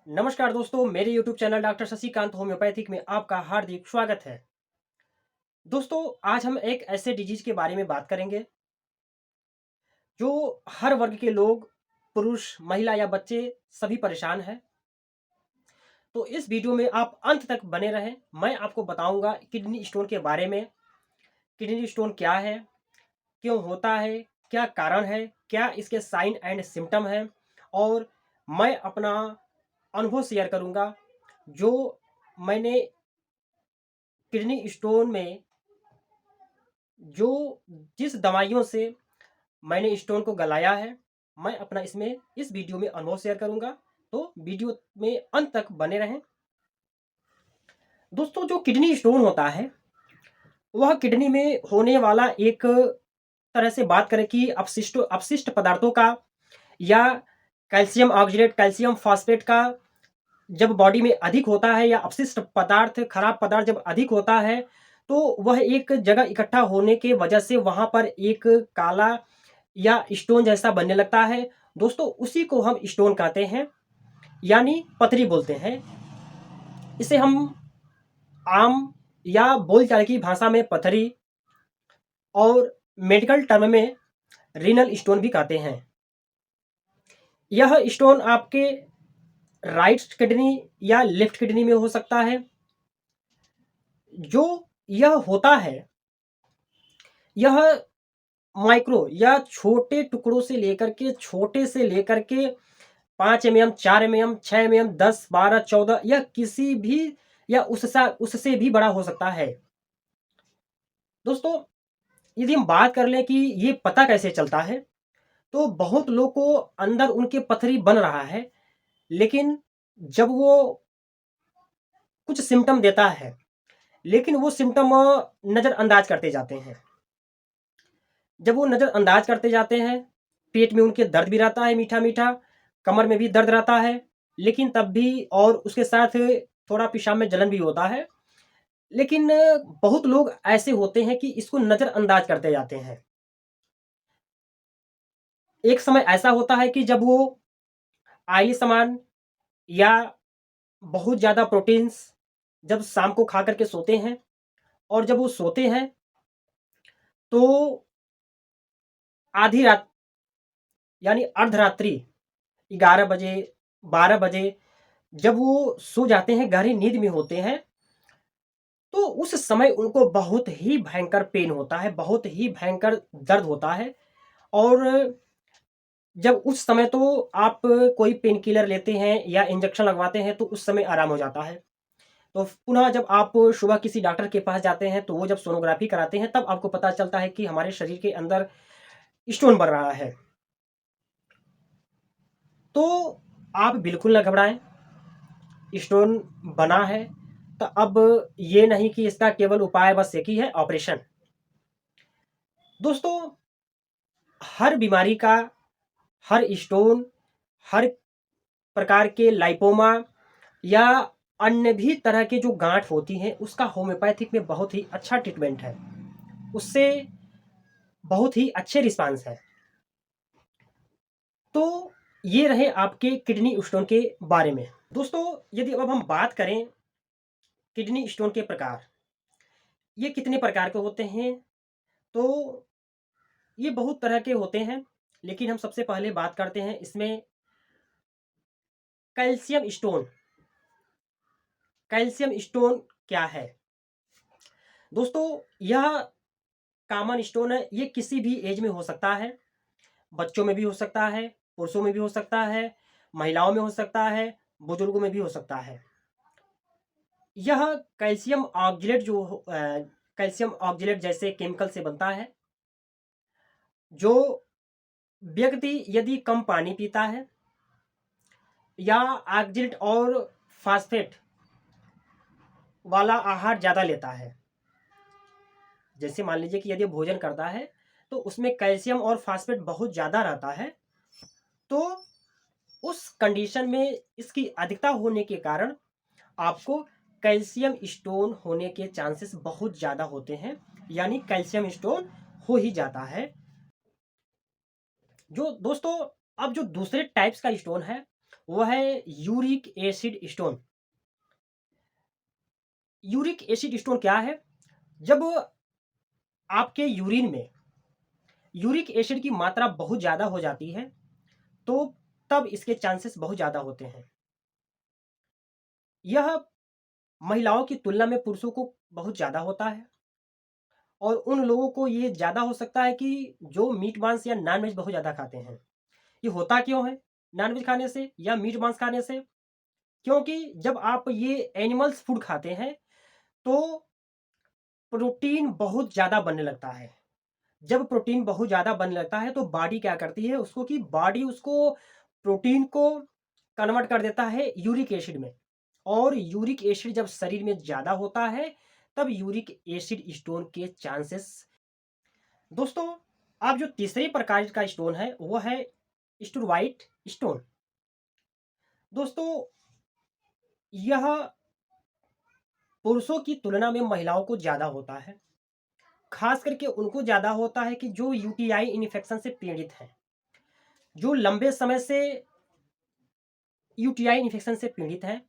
नमस्कार दोस्तों, मेरे YouTube channel doctor Shashikant homeopathic में आपका हार्दिक स्वागत है। दोस्तों, आज हम एक ऐसे डिजीज के बारे में बात करेंगे जो हर वर्ग के लोग, पुरुष, महिला या बच्चे सभी परेशान हैं। तो इस वीडियो में आप अंत तक बने रहें। मैं आपको बताऊंगा किडनी स्टोन के बारे में। किडनी स्टोन क्या है, क्यों होता है, क्या कारण है, क्या इसके साइन एंड सिम्टम हैं, और मैं अपना अनुभव शेयर करूंगा जो मैंने किडनी स्टोन में जो जिस दवाइयों से मैंने स्टोन को गलाया है, मैं अपना इसमें इस वीडियो में अनुभव शेयर करूंगा। तो वीडियो में अंत तक बने रहें। दोस्तों, जो किडनी स्टोन होता है वह किडनी में होने वाला एक तरह से बात करें कि अपशिष्ट पदार्थों का या कैल्शियम ऑक्जेलेट, कैल्शियम फॉस्फेट का जब बॉडी में अधिक होता है या अपशिष्ट पदार्थ, खराब पदार्थ जब अधिक होता है तो वह एक जगह इकट्ठा होने के वजह से वहां पर एक काला या स्टोन जैसा बनने लगता है। दोस्तों, उसी को हम स्टोन कहते हैं, यानी पथरी बोलते हैं। इसे हम आम या बोलचाल की भाषा में पथरी और मेडिकल टर्म में रीनल स्टोन भी कहते हैं। यह स्टोन आपके राइट किडनी या लेफ्ट किडनी में हो सकता है। जो यह होता है, यह माइक्रो या छोटे टुकड़ों से लेकर के, छोटे से लेकर के 5 mm, 4 mm, 6 mm, 10, 12, 14 या किसी भी या उससे भी बड़ा हो सकता है। दोस्तों, यदि हम बात कर लें कि ये पता कैसे चलता है, तो बहुत लोग को अंदर उनके पथरी बन रहा है, लेकिन जब वो कुछ सिम्टम देता है, लेकिन वो सिम्टम नज़रअंदाज करते जाते हैं। जब वो नज़रअंदाज करते जाते हैं, पेट में उनके दर्द भी रहता है, मीठा मीठा, कमर में भी दर्द रहता है, लेकिन तब भी, और उसके साथ थोड़ा पेशाब में जलन भी होता है। लेकिन बहुत लोग ऐसे होते हैं कि इसको नज़रअंदाज करते जाते हैं। एक समय ऐसा होता है कि जब वो ऑयली सामान या बहुत ज़्यादा प्रोटीन्स जब शाम को खा करके सोते हैं, और जब वो सोते हैं तो आधी रात यानी अर्धरात्रि 11 बजे, 12 बजे जब वो सो जाते हैं, गहरी नींद में होते हैं, तो उस समय उनको बहुत ही भयंकर पेन होता है, बहुत ही भयंकर दर्द होता है। और जब उस समय तो आप कोई पेन किलर लेते हैं या इंजेक्शन लगवाते हैं तो उस समय आराम हो जाता है। तो पुनः जब आप सुबह किसी डॉक्टर के पास जाते हैं तो वो जब सोनोग्राफी कराते हैं तब आपको पता चलता है कि हमारे शरीर के अंदर स्टोन बन रहा है। तो आप बिल्कुल ना घबराएं। स्टोन बना है तो अब ये नहीं कि इसका केवल उपाय बस एक ही है, ऑपरेशन। दोस्तों, हर बीमारी का, हर स्टोन, हर प्रकार के लाइपोमा या अन्य भी तरह के जो गांठ होती हैं उसका होम्योपैथिक में बहुत ही अच्छा ट्रीटमेंट है, उससे बहुत ही अच्छे रिस्पांस है। तो ये रहे आपके किडनी स्टोन के बारे में। दोस्तों, यदि अब हम बात करें किडनी स्टोन के प्रकार, ये कितने प्रकार के होते हैं, तो ये बहुत तरह के होते हैं, लेकिन हम सबसे पहले बात करते हैं इसमें कैल्शियम स्टोन। कैल्शियम स्टोन क्या है? दोस्तों, यह कॉमन स्टोन है। ये किसी भी एज में हो सकता है, बच्चों में भी हो सकता है, पुरुषों में भी हो सकता है, महिलाओं में हो सकता है, बुजुर्गों में भी हो सकता है। यह कैल्शियम ऑक्जेलेट कैल्शियम ऑक्जेलेट जैसे केमिकल से बनता है। जो व्यक्ति यदि कम पानी पीता है या ऑक्जेलेट और फास्फेट वाला आहार ज़्यादा लेता है, जैसे मान लीजिए कि यदि भोजन करता है तो उसमें कैल्शियम और फास्फेट बहुत ज़्यादा रहता है, तो उस कंडीशन में इसकी अधिकता होने के कारण आपको कैल्शियम स्टोन होने के चांसेस बहुत ज़्यादा होते हैं, यानी कैल्शियम स्टोन हो ही जाता है। जो दोस्तों, अब जो दूसरे टाइप्स का स्टोन है वह है uric acid stone. Uric acid stone क्या है? जब आपके यूरिन में यूरिक एसिड की मात्रा बहुत ज़्यादा हो जाती है, तो तब इसके चांसेस बहुत ज़्यादा होते हैं। यह महिलाओं की तुलना में पुरुषों को बहुत ज़्यादा होता है, और उन लोगों को ये ज़्यादा हो सकता है कि जो मीट मांस या नॉन-वेज बहुत ज़्यादा खाते हैं। ये होता क्यों है? नॉन-वेज खाने से या मीट मांस खाने से? क्योंकि जब आप ये एनिमल्स फूड खाते हैं, तो प्रोटीन बहुत ज़्यादा बनने लगता है। जब प्रोटीन बहुत ज़्यादा बनने लगता है, तो बॉडी क्या करती है उसको, कि बॉडी उसको प्रोटीन को कन्वर्ट कर देता है यूरिक एसिड में, और यूरिक एसिड जब शरीर में ज़्यादा होता है, तब यूरिक एसिड स्टोन के चांसेस। दोस्तों, अब जो तीसरे प्रकार का स्टोन है वो है स्टुरवाइट स्टोन। दोस्तों, यह पुरुषों की तुलना में महिलाओं को ज़्यादा होता है। खास करके उनको ज़्यादा होता है कि जो यूटीआई इन्फेक्शन से पीड़ित हैं, जो लंबे समय से यूटीआई इन्फेक्शन से पीड़ित हैं।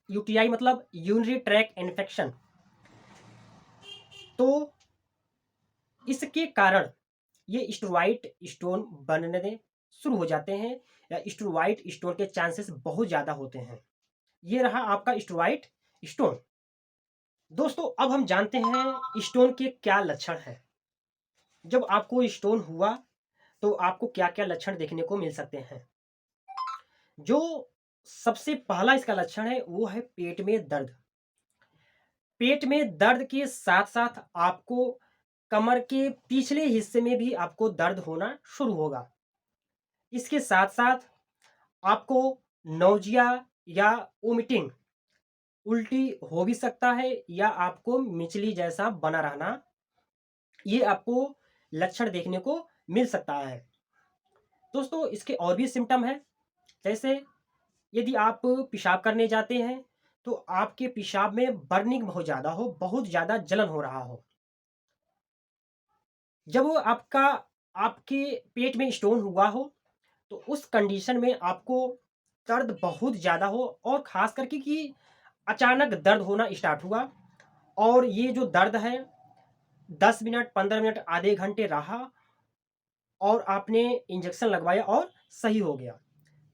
यूटीआई मतलब यूरिनरी ट्रैक इन्फेक्शन। तो इसके कारण ये स्टुरवाइट स्टोन बनने शुरू हो जाते हैं, या स्टुरवाइट स्टोन के चांसेस बहुत ज़्यादा होते हैं। ये रहा आपका स्टुरवाइट स्टोन। दोस्तों, अब हम जानते हैं स्टोन के क्या लक्षण हैं। जब आपको स्टोन हुआ, तो आपको क्या क्या लक्षण देखने को मिल सकते हैं। जो सबसे पहला इसका लक्षण है वो है पेट में दर्द। पेट में दर्द के साथ साथ आपको कमर के पिछले हिस्से में भी आपको दर्द होना शुरू होगा। इसके साथ साथ आपको नौजिया या वोमिटिंग, उल्टी हो भी सकता है, या आपको मिचली जैसा बना रहना, ये आपको लक्षण देखने को मिल सकता है। दोस्तों, इसके और भी सिम्टम हैं। जैसे यदि आप पेशाब करने जाते हैं, तो आपके पेशाब में बर्निंग बहुत ज़्यादा हो, बहुत ज़्यादा जलन हो रहा हो। जब वो आपके पेट में स्टोन हुआ हो, तो उस कंडीशन में आपको दर्द बहुत ज़्यादा हो, और ख़ास करके कि अचानक दर्द होना स्टार्ट हुआ, और ये जो दर्द है 10 मिनट, 15 मिनट, आधे घंटे रहा, और आपने इंजेक्शन लगवाया और सही हो गया।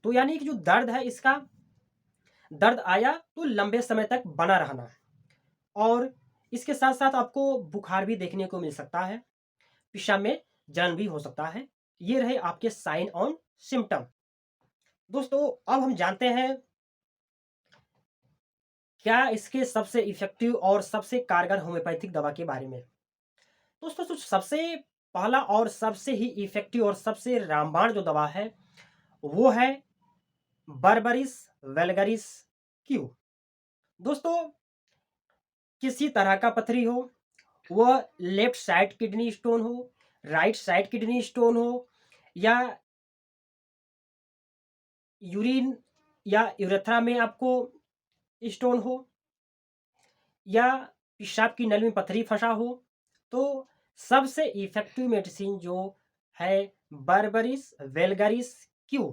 तो यानी कि जो दर्द है, इसका दर्द आया तो लंबे समय तक बना रहना है, और इसके साथ साथ आपको बुखार भी देखने को मिल सकता है, पेशाब में जलन भी हो सकता है। ये रहे आपके साइन और सिम्टम। दोस्तों, अब हम जानते हैं क्या इसके सबसे इफेक्टिव और सबसे कारगर होम्योपैथिक दवा के बारे में। दोस्तों, जो सबसे पहला और सबसे ही इफेक्टिव और सबसे रामबाण जो दवा है, वो है बर्बरिस वेलगरिस क्यू। दोस्तों, किसी तरह का पथरी हो, वह लेफ्ट साइड किडनी स्टोन हो, राइट साइड किडनी स्टोन हो, या यूरिन या यूरेथ्रा में आपको स्टोन हो, या पेशाब की नली में पथरी फंसा हो, तो सबसे इफेक्टिव मेडिसिन जो है बर्बरिस वेलगारिस क्यू।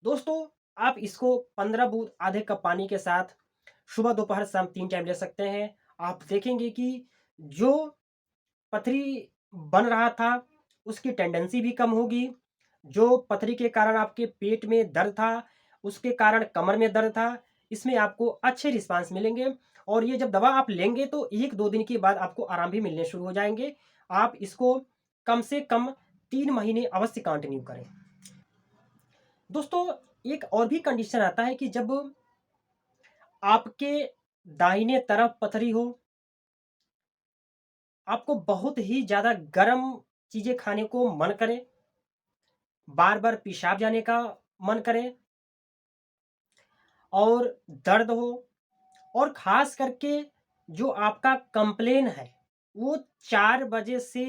दोस्तों, आप इसको 15 बूंद आधे कप पानी के साथ सुबह दोपहर शाम 3 टाइम ले सकते हैं। आप देखेंगे कि जो पथरी बन रहा था उसकी टेंडेंसी भी कम होगी। जो पथरी के कारण आपके पेट में दर्द था, उसके कारण कमर में दर्द था, इसमें आपको अच्छे रिस्पांस मिलेंगे, और ये जब दवा आप लेंगे तो 1-2 दिन के बाद आपको आराम भी मिलने शुरू हो जाएंगे। आप इसको कम से कम 3 महीने अवश्य कंटिन्यू करें। दोस्तों, एक और भी कंडीशन आता है कि जब आपके दाहिने तरफ पथरी हो, आपको बहुत ही ज़्यादा गर्म चीज़ें खाने को मन करे, बार-बार पेशाब जाने का मन करे, और दर्द हो, और ख़ास करके जो आपका कंप्लेन है, वो 4 बजे से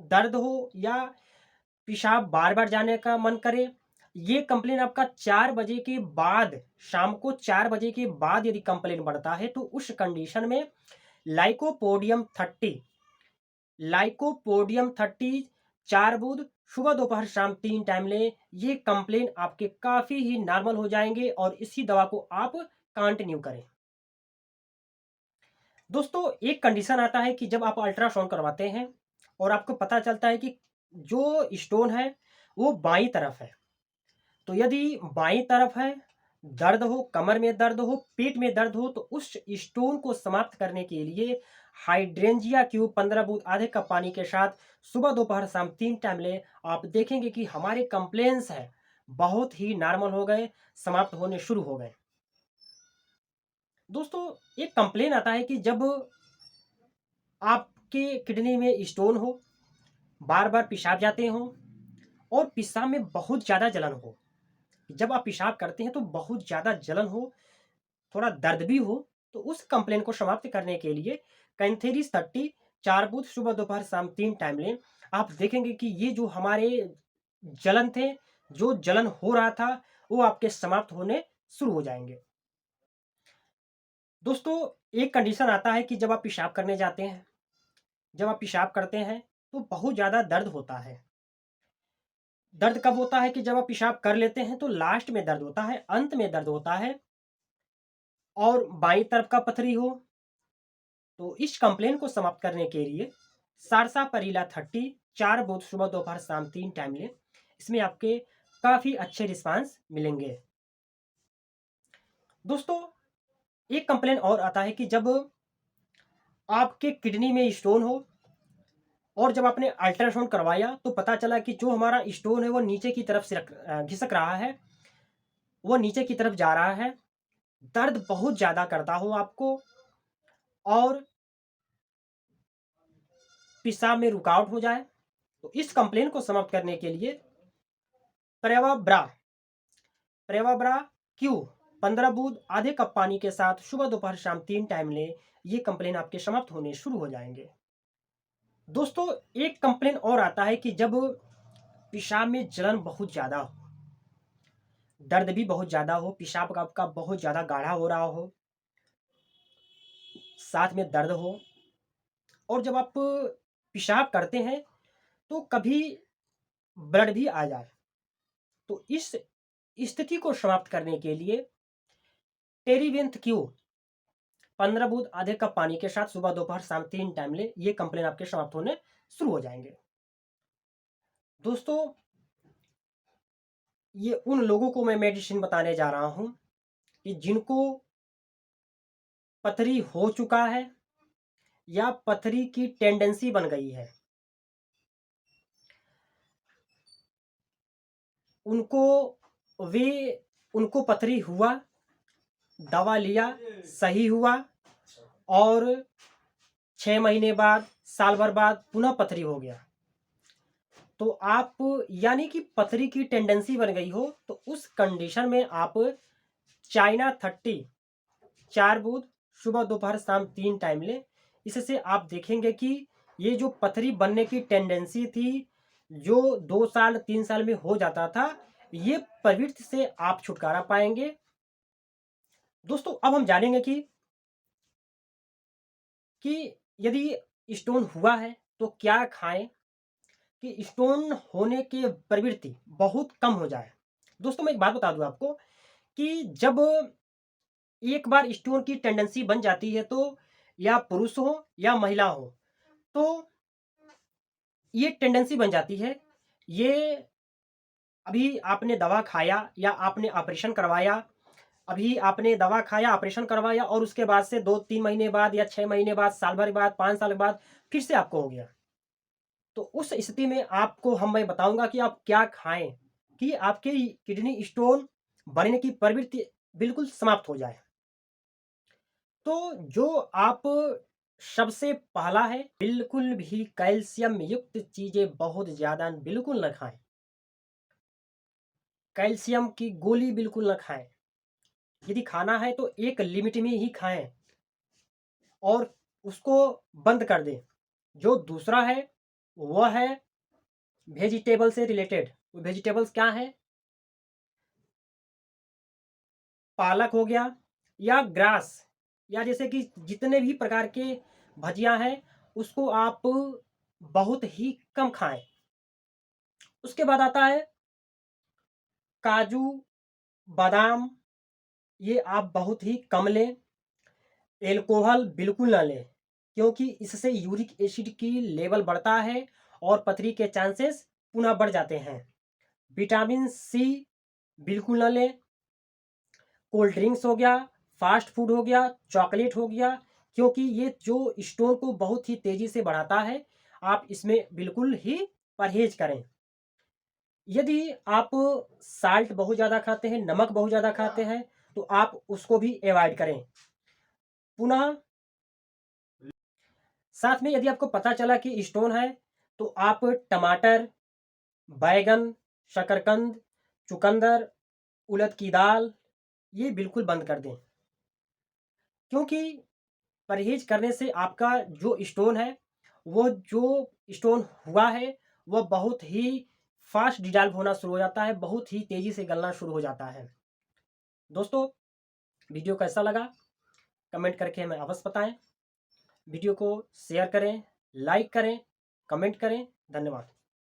दर्द हो, या पेशाब बार-बार जाने का मन करे, ये कंप्लेन आपका 4 बजे के बाद, शाम को 4 बजे के बाद यदि कंप्लेन बढ़ता है, तो उस कंडीशन में लाइकोपोडियम 30, लाइकोपोडियम 30 4 बूंद सुबह दोपहर शाम 3 टाइम लें। ये कंप्लेन आपके काफ़ी ही नॉर्मल हो जाएँगे और इसी दवा को आप कंटिन्यू करें। दोस्तों, एक कंडीशन आता है कि जब आप अल्ट्रासाउंड करवाते हैं और आपको पता चलता है कि जो स्टोन है वो बाईं तरफ है। तो यदि बाईं तरफ है, दर्द हो, कमर में दर्द हो, पेट में दर्द हो, तो उस स्टोन को समाप्त करने के लिए हाइड्रेंजिया क्यूब 15 बूंद आधे कप पानी के साथ सुबह दोपहर शाम 3 टाइम लें। आप देखेंगे कि हमारे कंप्लेंट्स है बहुत ही नॉर्मल हो गए, समाप्त होने शुरू हो गए। दोस्तों, एक कंप्लेन आता है कि जब आपके किडनी में स्टोन हो, बार बार पेशाब जाते हो और पेशाब में बहुत ज़्यादा जलन हो। जब आप पेशाब करते हैं तो बहुत ज़्यादा जलन हो, थोड़ा दर्द भी हो, तो उस कंप्लेन को समाप्त करने के लिए कैंथेरिस 30 4 बूंद सुबह दोपहर शाम 3 टाइम लें। आप देखेंगे कि ये जो हमारे जलन थे, जो जलन हो रहा था, वो आपके समाप्त होने शुरू हो जाएंगे। दोस्तों, एक कंडीशन आता है कि जब आप पेशाब करने जाते हैं, जब आप पेशाब करते हैं तो बहुत ज़्यादा दर्द होता है। दर्द कब होता है कि जब आप पेशाब कर लेते हैं तो लास्ट में दर्द होता है, अंत में दर्द होता है और बाईं तरफ का पथरी हो। तो इस कंप्लेन को समाप्त करने के लिए सारसा परीला 30 4 बूंद सुबह दोपहर शाम 3 टाइम लें। इसमें आपके काफ़ी अच्छे रिस्पांस मिलेंगे। दोस्तों, एक कंप्लेन और आता है कि जब आपके किडनी में स्टोन हो और जब आपने अल्ट्रासाउंड करवाया तो पता चला कि जो हमारा स्टोन है वो नीचे की तरफ से घिसक रहा है, वो नीचे की तरफ जा रहा है, दर्द बहुत ज़्यादा करता हो आपको और पेशाब में रुकावट हो जाए। तो इस कंप्लेन को समाप्त करने के लिए प्रेवाब्रा प्रेवाब्रा क्यू 15 बूंद आधे कप पानी के साथ सुबह दोपहर शाम 3 टाइम लें। ये कंप्लेन आपके समाप्त होने शुरू हो जाएंगे। दोस्तों, एक कंप्लेन और आता है कि जब पेशाब में जलन बहुत ज़्यादा हो, दर्द भी बहुत ज़्यादा हो, पेशाब का आपका बहुत ज़्यादा गाढ़ा हो रहा हो, साथ में दर्द हो और जब आप पेशाब करते हैं तो कभी ब्लड भी आ जाए। तो इस स्थिति को समाप्त करने के लिए टेरीवेंथ क्यू 15 बूंद आधे कप पानी के साथ सुबह दोपहर शाम 3 टाइम लें। ये कंप्लेन आपके समाप्त होने शुरू हो जाएंगे। दोस्तों, ये उन लोगों को मैं मेडिसिन बताने जा रहा हूं कि जिनको पथरी हो चुका है या पथरी की टेंडेंसी बन गई है, उनको वे उनको पथरी हुआ, दवा लिया, सही हुआ और 6 महीने बाद, साल भर बाद पुनः पथरी हो गया। तो आप यानी कि पथरी की टेंडेंसी बन गई हो तो उस कंडीशन में आप चाइना 30 4 बूंद सुबह दोपहर शाम 3 टाइम लें। इससे आप देखेंगे कि ये जो पथरी बनने की टेंडेंसी थी, जो 2 साल 3 साल में हो जाता था, ये प्रवृत्ति से आप छुटकारा पाएंगे। दोस्तों, अब हम जानेंगे कि यदि स्टोन हुआ है तो क्या खाएं कि स्टोन होने की प्रवृत्ति बहुत कम हो जाए। दोस्तों, मैं एक बात बता दूं आपको कि जब एक बार स्टोन की टेंडेंसी बन जाती है तो या पुरुष हो या महिला हो, तो ये टेंडेंसी बन जाती है। ये अभी आपने दवा खाया या आपने ऑपरेशन करवाया, अभी आपने दवा खाया, ऑपरेशन करवाया और उसके बाद से 2-3 महीने बाद या 6 महीने बाद, साल भर बाद, 5 साल बाद फिर से आपको हो गया। तो उस स्थिति में आपको मैं बताऊंगा कि आप क्या खाएं कि आपके किडनी स्टोन बनने की प्रवृत्ति बिल्कुल समाप्त हो जाए। तो जो आप सबसे पहला है, बिल्कुल भी कैल्शियम युक्त चीजें बहुत ज्यादा बिल्कुल न खाएं। कैल्शियम की गोली बिल्कुल न खाएं। यदि खाना है तो एक लिमिट में ही खाएं और उसको बंद कर दें। जो दूसरा है वह है वेजिटेबल से रिलेटेड। वेजिटेबल्स क्या है? पालक हो गया या ग्रास, या जैसे कि जितने भी प्रकार के भजिया हैं उसको आप बहुत ही कम खाएं। उसके बाद आता है काजू, बादाम, ये आप बहुत ही कम लें। एल्कोहल बिल्कुल ना लें, क्योंकि इससे यूरिक एसिड की लेवल बढ़ता है और पथरी के चांसेस पुनः बढ़ जाते हैं। विटामिन सी बिल्कुल ना लें। कोल्ड ड्रिंक्स हो गया, फास्ट फूड हो गया, चॉकलेट हो गया, क्योंकि ये जो स्टोन को बहुत ही तेजी से बढ़ाता है। आप इसमें बिल्कुल ही परहेज करें। यदि आप साल्ट बहुत ज़्यादा खाते हैं, नमक बहुत ज़्यादा खाते हैं, तो आप उसको भी अवॉइड करें। पुनः साथ में यदि आपको पता चला कि स्टोन है, तो आप टमाटर, बैगन, शकरकंद, चुकंदर, उड़द की दाल, ये बिल्कुल बंद कर दें। क्योंकि परहेज करने से आपका जो स्टोन है, वो जो स्टोन हुआ है, वह बहुत ही फास्ट डिजॉल्व होना शुरू हो जाता है, बहुत ही तेज़ी से गलना शुरू हो जाता है। दोस्तों, वीडियो कैसा लगा कमेंट करके हमें अवश्य बताएं। वीडियो को शेयर करें, लाइक करें, कमेंट करें। धन्यवाद।